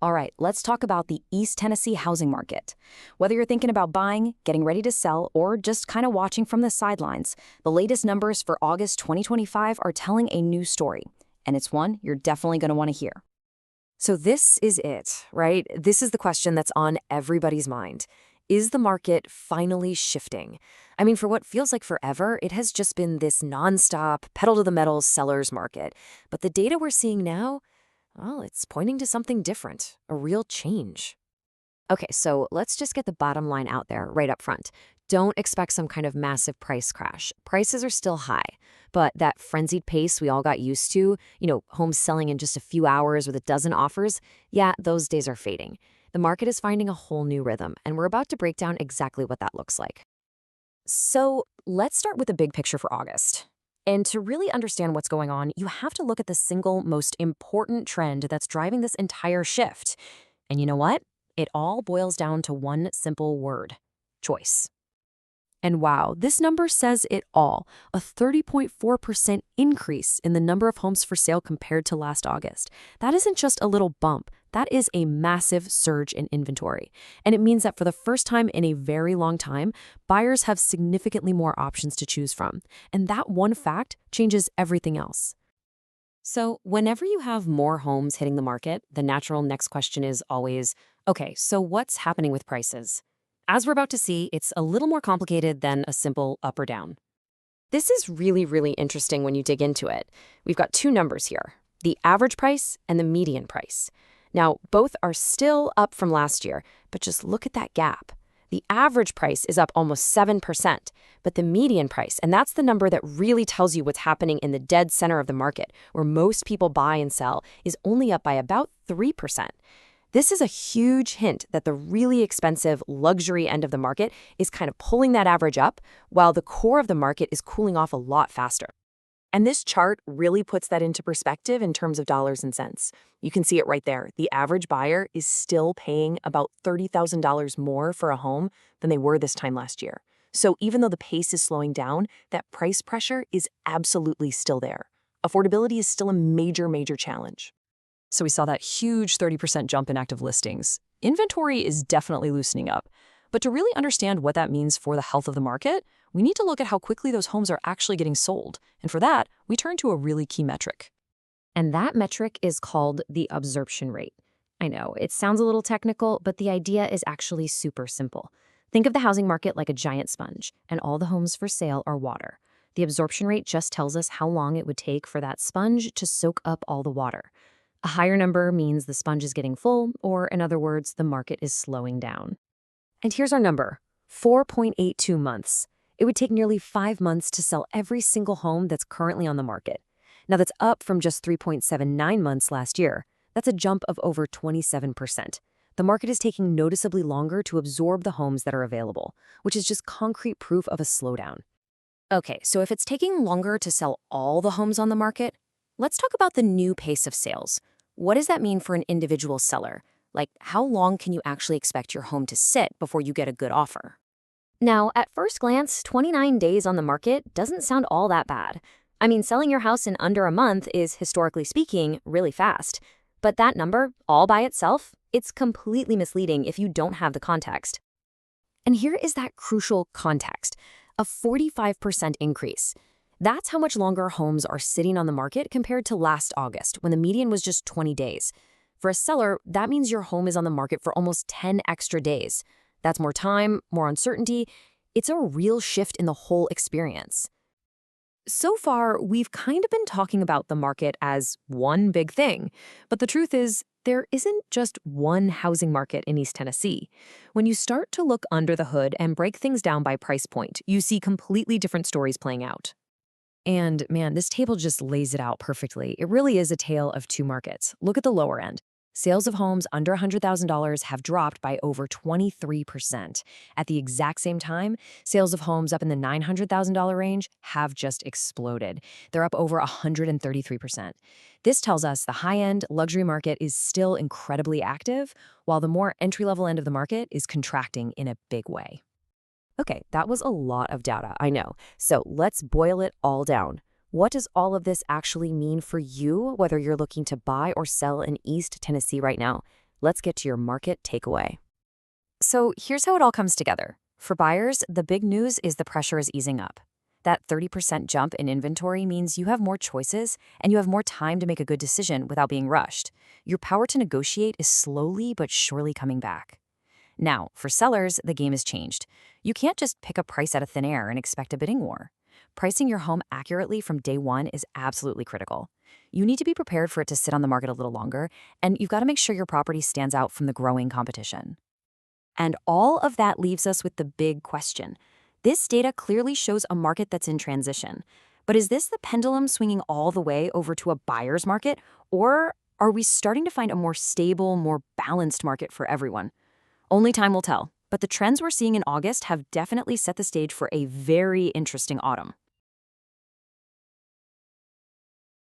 All right, let's talk about the East Tennessee housing market. Whether you're thinking about buying, getting ready to sell, or just kind of watching from the sidelines, the latest numbers for August 2025 are telling a new story, and it's one you're definitely going to want to hear. So this is it, right? This is the question that's on everybody's mind. Is the market finally shifting? I mean, for what feels like forever, it has just been this nonstop, pedal-to-the-metal seller's market. But the data we're seeing now, well, it's pointing to something different, a real change. Okay, so let's just get the bottom line out there right up front. Don't expect some kind of massive price crash. Prices are still high, but that frenzied pace we all got used to, homes selling in just a few hours with a dozen offers, yeah, those days are fading. The market is finding a whole new rhythm, and we're about to break down exactly what that looks like. So let's start with the big picture for August. And to really understand what's going on, you have to look at the single most important trend that's driving this entire shift. And you know what? It all boils down to one simple word: choice. And wow, this number says it all. A 30.4% increase in the number of homes for sale compared to last August. That isn't just a little bump. That is a massive surge in inventory. And it means that for the first time in a very long time, buyers have significantly more options to choose from. And that one fact changes everything else. So whenever you have more homes hitting the market, the natural next question is always, okay, so what's happening with prices? As we're about to see, it's a little more complicated than a simple up or down. This is really interesting when you dig into it. We've got two numbers here: the average price and the median price. Now, both are still up from last year, but just look at that gap. The average price is up almost 7%, but the median price, and that's the number that really tells you what's happening in the dead center of the market, where most people buy and sell, is only up by about 3%. This is a huge hint that the really expensive luxury end of the market is kind of pulling that average up, while the core of the market is cooling off a lot faster. And this chart really puts that into perspective in terms of dollars and cents. You can see it right there. The average buyer is still paying about $30,000 more for a home than they were this time last year. So even though the pace is slowing down, that price pressure is absolutely still there. Affordability is still a major challenge. So we saw that huge 30% jump in active listings. Inventory is definitely loosening up. But to really understand what that means for the health of the market, we need to look at how quickly those homes are actually getting sold. And for that, we turn to a really key metric. And that metric is called the absorption rate. I know, it sounds a little technical, but the idea is actually super simple. Think of the housing market like a giant sponge, and all the homes for sale are water. The absorption rate just tells us how long it would take for that sponge to soak up all the water. A higher number means the sponge is getting full, or in other words, the market is slowing down. And here's our number: 4.82 months. It would take nearly 5 months to sell every single home that's currently on the market. Now that's up from just 3.79 months last year. That's a jump of over 27%. The market is taking noticeably longer to absorb the homes that are available, which is just concrete proof of a slowdown. Okay, so if it's taking longer to sell all the homes on the market, let's talk about the new pace of sales. What does that mean for an individual seller? Like, how long can you actually expect your home to sit before you get a good offer? Now, at first glance, 29 days on the market doesn't sound all that bad. I mean, selling your house in under a month is, historically speaking, really fast. But that number, all by itself, it's completely misleading if you don't have the context. And here is that crucial context: a 45% increase. That's how much longer homes are sitting on the market compared to last August, when the median was just 20 days. For a seller, that means your home is on the market for almost 10 extra days. That's more time, more uncertainty. It's a real shift in the whole experience. So far, we've kind of been talking about the market as one big thing, but the truth is, there isn't just one housing market in East Tennessee. When you start to look under the hood and break things down by price point, you see completely different stories playing out. And man, this table just lays it out perfectly. It really is a tale of two markets. Look at the lower end. Sales of homes under $100,000 have dropped by over 23%. At the exact same time, sales of homes up in the $900,000 range have just exploded. They're up over 133%. This tells us the high-end luxury market is still incredibly active, while the more entry-level end of the market is contracting in a big way. Okay, that was a lot of data, I know. So let's boil it all down. What does all of this actually mean for you, whether you're looking to buy or sell in East Tennessee right now? let's get to your market takeaway. So here's how it all comes together. For buyers, the big news is the pressure is easing up. That 30% jump in inventory means you have more choices and you have more time to make a good decision without being rushed. Your power to negotiate is slowly but surely coming back. Now, for sellers, the game has changed. You can't just pick a price out of thin air and expect a bidding war. Pricing your home accurately from day one is absolutely critical. You need to be prepared for it to sit on the market a little longer, and you've got to make sure your property stands out from the growing competition. And all of that leaves us with the big question. This data clearly shows a market that's in transition. But is this the pendulum swinging all the way over to a buyer's market? Or are we starting to find a more stable, more balanced market for everyone? Only time will tell. But the trends we're seeing in August have definitely set the stage for a very interesting autumn.